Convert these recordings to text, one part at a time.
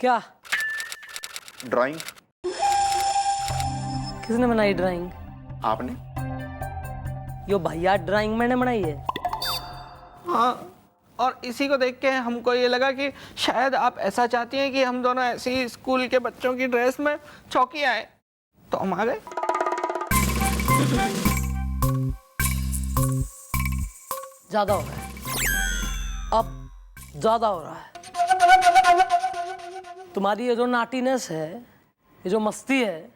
क्या? ड्राइंग। किसने बनाई ड्राइंग? आपने। यो भैया ड्राइंग मैंने बनाई है। हाँ, और इसी को देख के हमको ये लगा कि शायद आप ऐसा चाहती हैं कि हम दोनों ऐसे ही स्कूल के बच्चों की ड्रेस में चौकी आए, तो हम आ गए। ज्यादा हो रहा है, अब ज्यादा हो रहा है। तुम्हारी ये जो नाटीनेस है, ये जो मस्ती है,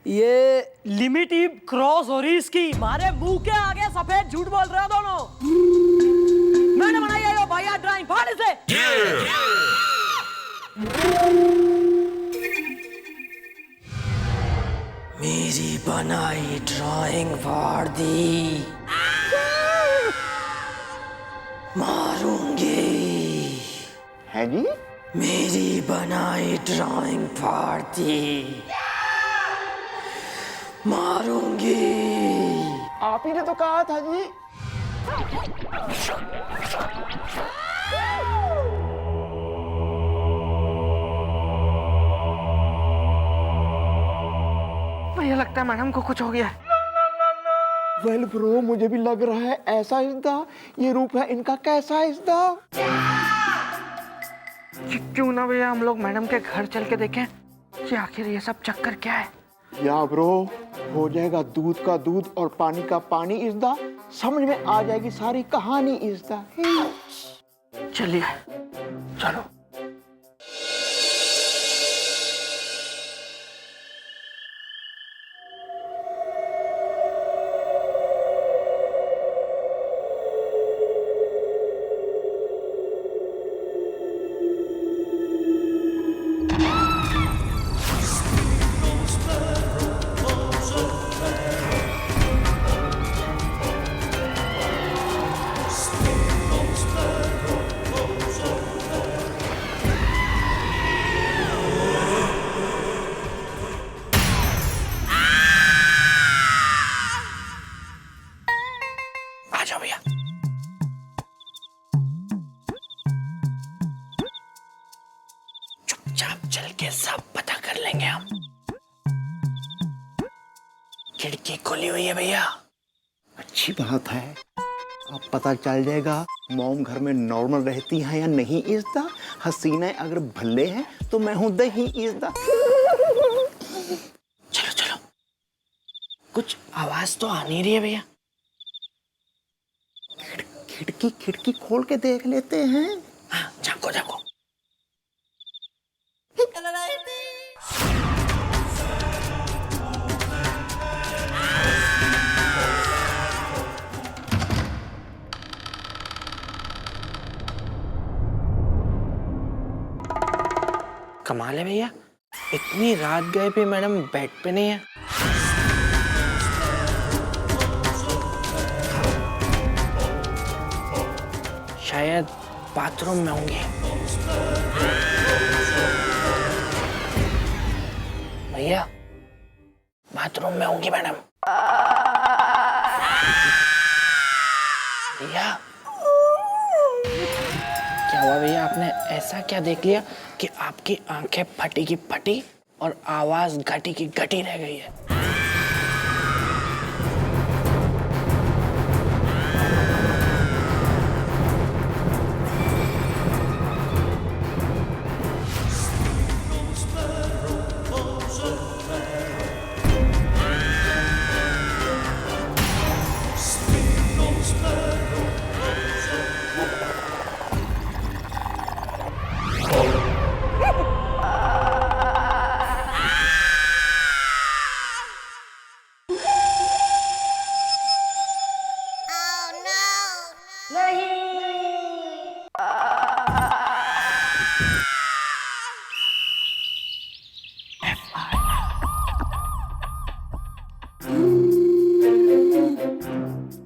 ये लिमिट ही क्रॉस हो रही इसकी। हमारे मुंह के आगे सफेद झूठ बोल रहे हो दोनों। मैंने बनाई है यो भैया ड्राइंग, फाड़ इसे। मेरी बनाई ड्राइंग फाड़ दी, मारूंगी। है जी। मेरी बनाई ड्राइंग फाड़ दी, मारूंगी। आप ही ने तो कहा था जी। मुझे लगता है मैडम को कुछ हो गया है। वेल ब्रो, मुझे भी लग रहा है ऐसा इज़्दा। ये रूप है इनका कैसा इज़्दा। क्यों ना भैया हम लोग मैडम के घर चल के देखें कि आखिर ये सब चक्कर क्या है। या ब्रो, हो जाएगा दूध का दूध और पानी का पानी इज़्दा। समझ में आ जाएगी सारी कहानी इज़्दा। चलिए चलो। भैया चुपचाप चल के सब पता कर लेंगे हम। खिड़की खुली हुई है भैया। अच्छी बात है, अब पता चल जाएगा मॉम घर में नॉर्मल रहती है या नहीं इज़्दा। हसीना अगर भल्ले हैं तो मैं हूं दही इज़्दा। चलो चलो, कुछ आवाज तो आ नहीं रही है भैया। खिड़की खोल के देख लेते हैं। हाँ, झांको झांको। कमाल है भैया, इतनी रात गए भी मैडम बेड पे नहीं है। शायद बाथरूम में होंगे। भैया बाथरूम में होंगी मैडम। भैया क्या हुआ भैया, आपने ऐसा क्या देख लिया कि आपकी आंखें फटी की फटी और आवाज घटी की घटी रह गई है?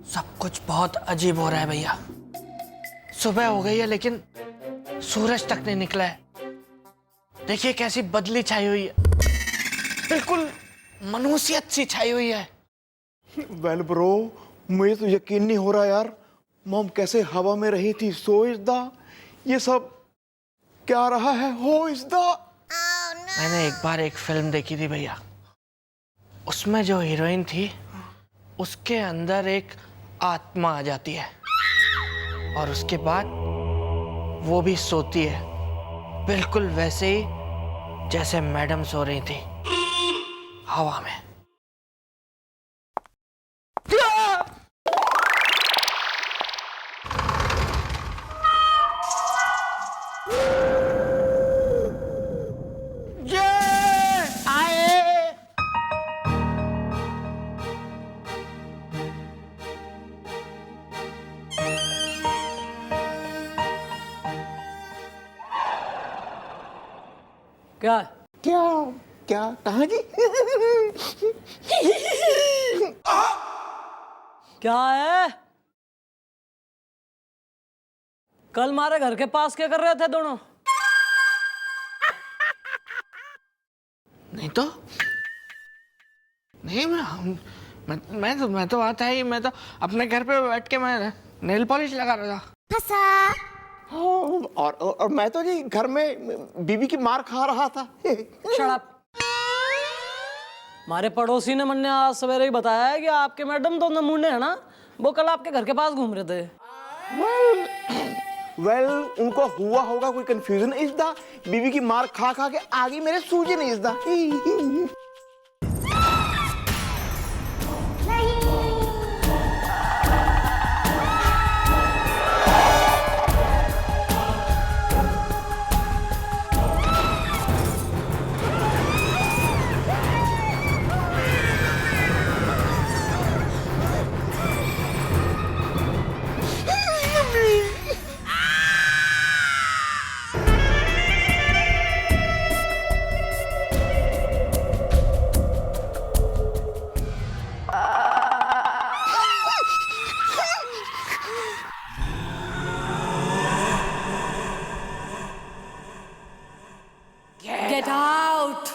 सब कुछ बहुत अजीब हो रहा है भैया। सुबह हो गई है लेकिन सूरज तक नहीं निकला है। देखिए कैसी बदली छाई हुई है, बिल्कुल मनुष्यत सी छाई हुई है। वेल ब्रो, मुझे तो यकीन नहीं हो रहा यार, मॉम कैसे हवा में रही थी। सो इज़्दा ये सब क्या रहा है? हो इज द मैंने एक बार एक फिल्म देखी थी भैया, उसमें जो हीरोइन थी उसके अंदर एक आत्मा आ जाती है और उसके बाद वो भी सोती है, बिल्कुल वैसे ही जैसे मैडम सो रही थी हवा में। क्या क्या क्या कहा जी? क्या है? कल हमारे घर के पास क्या कर रहे थे दोनों? नहीं तो नहीं, मैं तो आता ही, मैं तो अपने घर पे बैठ के मैं नेल पॉलिश लगा रहा था। और मैं तो जी घर में बीवी की मार खा रहा था। Shut up. हमारे पड़ोसी ने मैंने आज सवेरे ही बताया है कि आपके मैडम तो नमूने है ना, वो कल आपके घर के पास घूम रहे थे। वेल उनको हुआ होगा कोई कंफ्यूजन इस दा, बीवी की मार खा खा के आगे मेरे सूजन इस दा। Get out.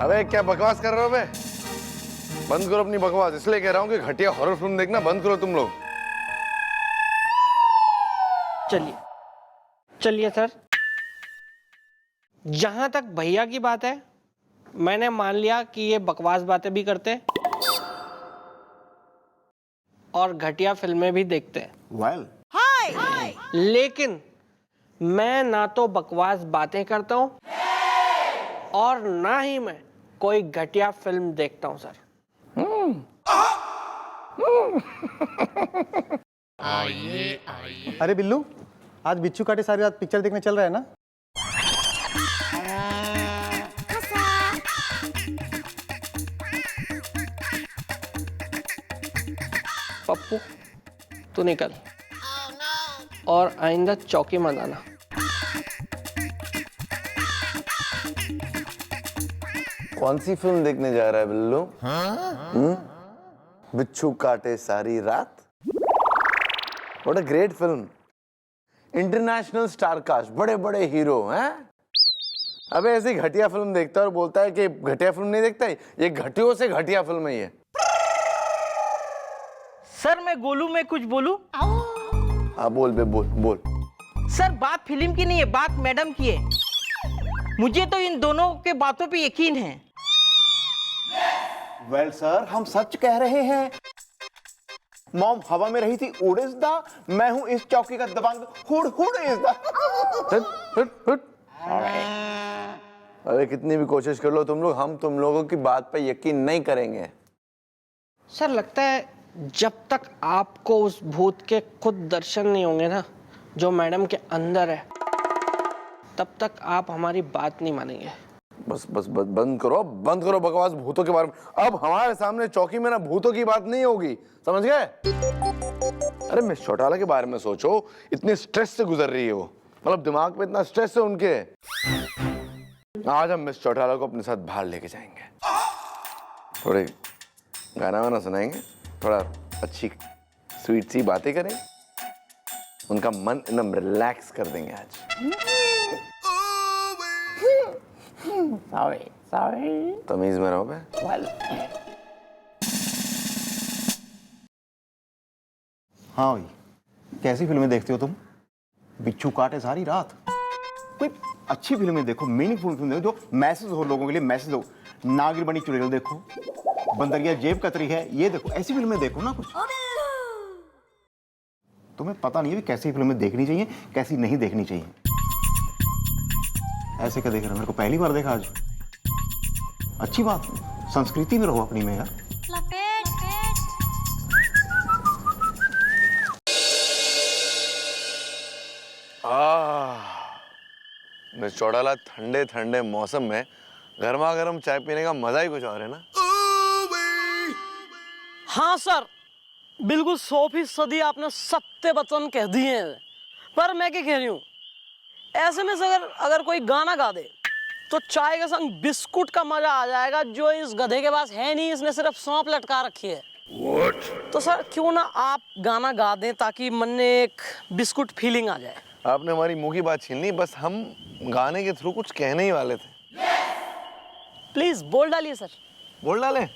अबे क्या बकवास कर रहे हो बे? बंद करो अपनी बकवास, इसलिए कह रहा हूँ कि घटिया हॉरर फिल्म देखना बंद करो तुम लोग। चलिए चलिए सर, जहां तक भैया की बात है मैंने मान लिया कि ये बकवास बातें भी करते और घटिया फिल्में भी देखते हैं। वेल लेकिन मैं ना तो बकवास बातें करता हूं और ना ही मैं कोई घटिया फिल्म देखता हूं सर। अरे बिल्लू, आज बिच्छू काटे सारी रात पिक्चर देखने चल रहा है ना? पप्पू तू निकल और आइंदा चौकी मत आना। कौन सी फिल्म देखने जा रहा है बिल्लू? बिच्छू काटे सारी रात। What a great film, international star cast, बड़े बड़े हीरो हैं। अबे ऐसी घटिया फिल्म देखता है और बोलता है कि घटिया फिल्म नहीं देखता है। ये घटियों से घटिया फिल्म है ये। सर मैं गोलू में कुछ बोलूं? हाँ बोल बे, बोल बोल। सर बात फिल्म की नहीं है, बात मैडम की है। मुझे तो इन दोनों के बातों पे यकीन है। वेल सर, हम सच कह रहे हैं। मॉम हवा में रही थी उड़ इज दा, मैं हूं इस चौकी का दबंग हुड़ हुड़ इज दा। हट। अरे कितनी भी कोशिश कर लो तुम लोग, हम तुम लोगों की बात पे यकीन नहीं करेंगे। सर लगता है जब तक आपको उस भूत के खुद दर्शन नहीं होंगे ना जो मैडम के अंदर है, तब तक आप हमारी बात नहीं मानेंगे। बस बस बस बंद करो बकवास भूतों के बारे में। अब हमारे सामने चौकी में ना भूतों की बात नहीं होगी, समझ गए? अरे मिस चौटाला के बारे में सोचो, इतने स्ट्रेस से गुजर रही है वो, मतलब दिमाग पे इतना स्ट्रेस है उनके। आज हम मिस चौटाला को अपने साथ बाहर लेके जाएंगे, थोड़े गाना वाना सुनाएंगे, थोड़ा अच्छी स्वीट सी बातें करेंगे, उनका मन एकदम रिलैक्स कर देंगे आज। सॉरी तमीज में रहो बे। हाँ भाई, कैसी फिल्में देखते हो तुम? बिच्छू काटे सारी रात। कोई अच्छी फिल्में देखो, मीनिंगफुल फिल्म देखो, जो मैसेज हो, लोगों के लिए मैसेज हो। नागिर बनी चुड़ैल देखो, बंदरिया जेब कतरी है, ये देखो, ऐसी फिल्में देखो ना कुछ। तुम्हें पता नहीं है कैसी फिल्में देखनी चाहिए, कैसी नहीं देखनी चाहिए। ऐसे क्या देख रहे हो? मेरे को पहली बार देखा आज। अच्छी बात, संस्कृति में रहो अपनी में यार। मिस चौटाला, ठंडे ठंडे मौसम में गर्मा गर्म चाय पीने का मजा ही कुछ और है ना। हाँ सर, बिल्कुल 100% आपने सत्य वचन कह दिए हैं। पर मैं क्या कह रही हूँ, ऐसे में से अगर कोई गाना गा दे तो चाय के संग बिस्कुट का मजा आ जाएगा, जो इस गधे के पास है नहीं, इसने सिर्फ सौंप लटका रखी है। तो सर क्यों ना आप गाना गा दें, ताकि मन में एक बिस्कुट फीलिंग आ जाए। आपने हमारी मुंह की बात छीन ली, बस हम गाने के थ्रू कुछ कहने ही वाले थे। प्लीज बोल डालिए सर। बोल डाले।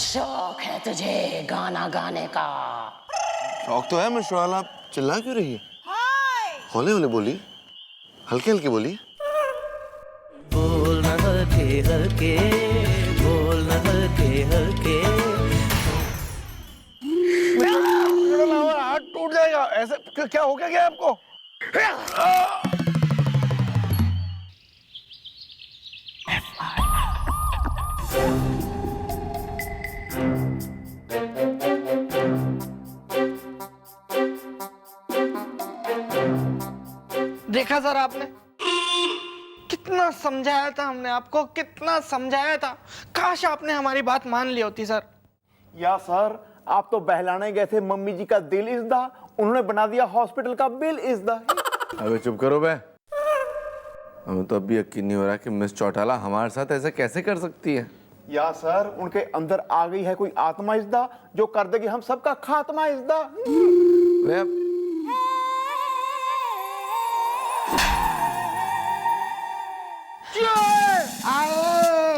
शौक है तुझे गाना गाने का? शौक तो है मिस चौटाला, आप चिल्ला क्यों रही है? हौले हौले बोली, हल्के हल्के बोली। बोलना हल्के हल्के, बोलना हल्के हल्के। हाथ टूट जाएगा ऐसे। क्या हो गया आपको? देखा सर आपने, कितना समझाया था हमने आपको, कितना समझाया था। काश आपने हमारी बात मान ली होती सर। या सर, आप तो बहलाने गए थे, मम्मी जी का दिल इस दा, उन्होंने बना दिया हॉस्पिटल का बिल इस दा। अबे चुप करो बे, हमें तो अभी यकीन नहीं हो रहा कि मिस चौटाला हमारे साथ ऐसे कैसे कर सकती है। या सर, उनके अंदर आ गई है कोई आत्मा इस दा, जो कर देगी हम सबका खात्मा इस दा।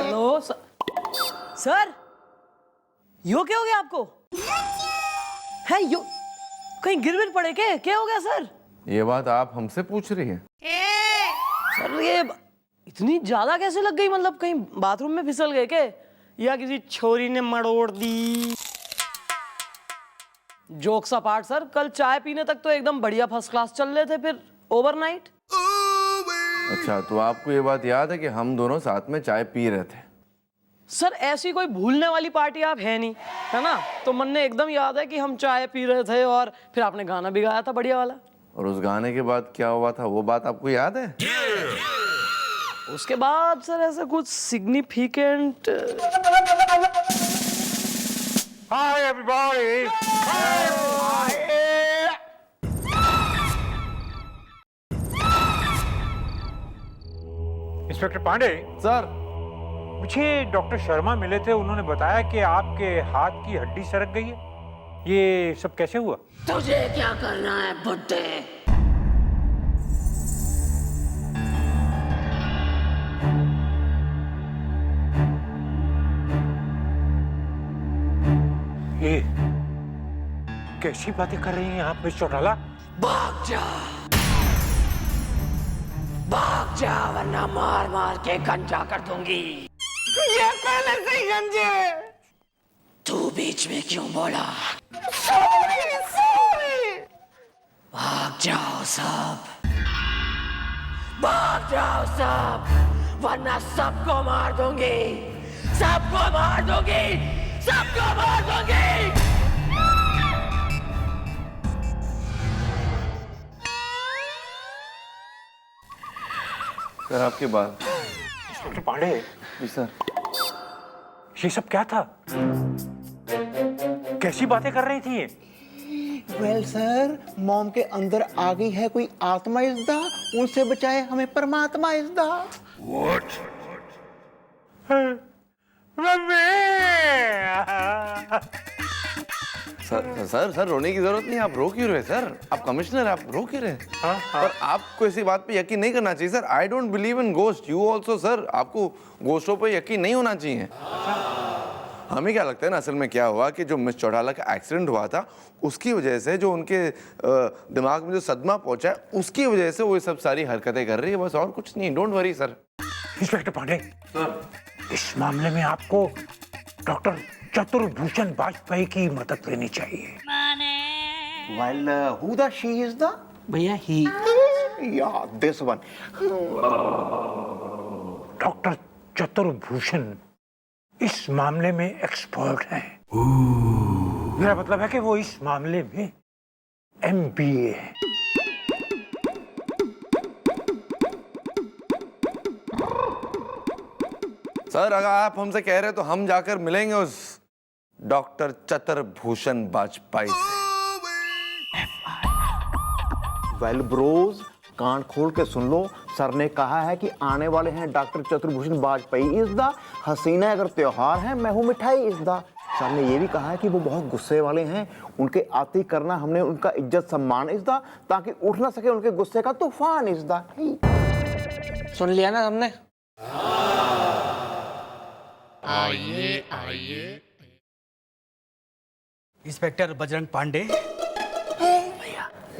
हेलो सर, यो क्या हो गया आपको? है यो कहीं गिर विर पड़े क्या हो गया सर? ये बात आप हमसे पूछ रही हैं? सर ये इतनी ज्यादा कैसे लग गई? मतलब कहीं बाथरूम में फिसल गए क्या, या किसी छोरी ने मरोड़ दी? जोक्स अपार्ट सर, कल चाय पीने तक तो एकदम बढ़िया फर्स्ट क्लास चल रहे थे, फिर ओवरनाइट। अच्छा, तो आपको ये बात याद है कि हम दोनों साथ में चाय पी रहे थे? सर ऐसी कोई भूलने वाली पार्टी आप है नहीं, है ना? तो मन ने एकदम याद है कि हम चाय पी रहे थे और फिर आपने गाना भी गाया था बढ़िया वाला। और उस गाने के बाद क्या हुआ था, वो बात आपको याद है? उसके बाद सर ऐसा कुछ significant. Hi everybody! Inspector Pandey sir, मुझे डॉक्टर शर्मा मिले थे, उन्होंने बताया कि आपके हाथ की हड्डी सरक गई है। ये सब कैसे हुआ? तुझे क्या करना है बुड्ढे? ये कैसी बातें कर रही हैं आप मिस चौटाला? भाग जा वरना मार मार के गंजा कर दूंगी। ये पहले से ही गंजे। तू बीच में क्यों बोला? भाग जाओ सब, वरना सबको मार दूंगी। सर आपके बाल। इंस्पेक्टर पांडे, जी सर। ये सब क्या था? कैसी बातें कर रही थी ये? वेल सर, मॉम के अंदर आ गई है कोई आत्मा इज़दा, उनसे बचाए हमें परमात्मा इज़दा। सर सर सर रोने की जरूरत नहीं, आप रो क्यों रहे सर? आप कमिश्नर, आप रो क्यों रहे? पर आपको ऐसी बात पे यकीन नहीं करना चाहिए sir. I don't believe in ghost, you also sir. आपको गोस्टों पे यकीन नहीं होना चाहिए। हमें क्या लगता है ना, असल में क्या हुआ कि जो मिस चौटाला का एक्सीडेंट हुआ था, उसकी वजह से जो उनके दिमाग में जो सदमा पहुंचा है, उसकी वजह से वो ये सब सारी हरकतें कर रही है, बस और कुछ नहीं। Don't worry sir. Inspector Pandey, इस मामले में आपको डॉक्टर चतुर्भूषण वाजपेयी की मदद लेनी चाहिए। Well who the she is the? भैया ही या दिस वन। डॉक्टर चतुर्भूषण इस मामले में एक्सपर्ट हैं। मेरा मतलब है कि वो इस मामले में MBA है। सर अगर आप हमसे कह रहे हैं तो हम जाकर मिलेंगे उस डॉक्टर चतुर्भूषण वाजपेयी से। वेल ब्रोज, कान खोल के सुन लो, सर ने कहा है कि आने वाले हैं डॉक्टर चतुर्भूषण वाजपेयी इज़दा। हसीना अगर त्योहार है, मैं हूँ मिठाई इज़दा। सर ने ये भी कहा है कि वो बहुत गुस्से वाले हैं, उनके आते करना हमने उनका इज्जत सम्मान इज़दा, ताकि उठ ना सके उनके गुस्से का तूफान इज़दा। सुन लिया ना हमने? इंस्पेक्टर बजरंग पांडे।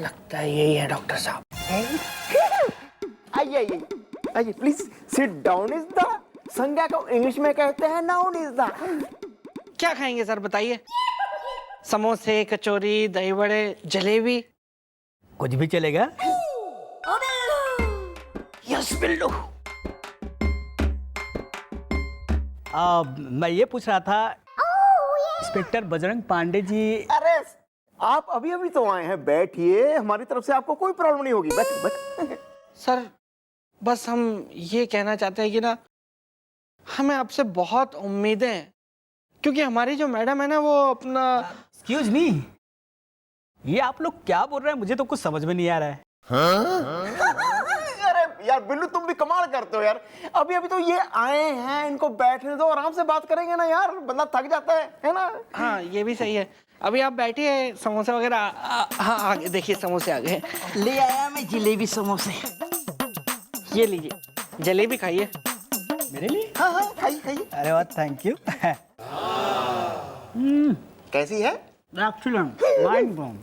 लगता है यही है डॉक्टर साहब। आइए आइए आइए, प्लीज सिट डाउन इज़दा। संज्ञा को इंग्लिश में कहते हैं नाउन इज़दा। क्या खाएंगे सर बताइए? समोसे, कचौरी, दही बड़े, जलेबी? कुछ भी चलेगा। यस बिल्लू। मैं ये पूछ रहा था, इंस्पेक्टर बजरंग पांडे जी। अरे आप अभी अभी तो आए हैं, बैठिए, हमारी तरफ से आपको कोई प्रॉब्लम नहीं होगी। बैठ बैठ। सर बस हम ये कहना चाहते हैं कि ना, हमें आपसे बहुत उम्मीदें हैं, क्योंकि हमारी जो मैडम है ना, वो अपना। एक्सक्यूज मी, ये आप लोग क्या बोल रहे हैं? मुझे तो कुछ समझ में नहीं आ रहा है। अरे यार बिल्लू, तुम भी कमाल करते हो यार। अभी अभी तो ये आए हैं, इनको बैठने दो, आराम से बात करेंगे ना यार, बंदा थक जाता है ना? हाँ ये भी सही है। अभी आप बैठिए, समोसे वगैरह हाँ आगे देखिए, समोसे आ गए। ले आया मैं जिलेबी समोसे। ये लीजिए, जलेबी खाइए। मेरे लिए? हाँ हाँ, खाइए खाइए। अरे वाह, थैंक यू। कैसी है? Excellent, mind blown.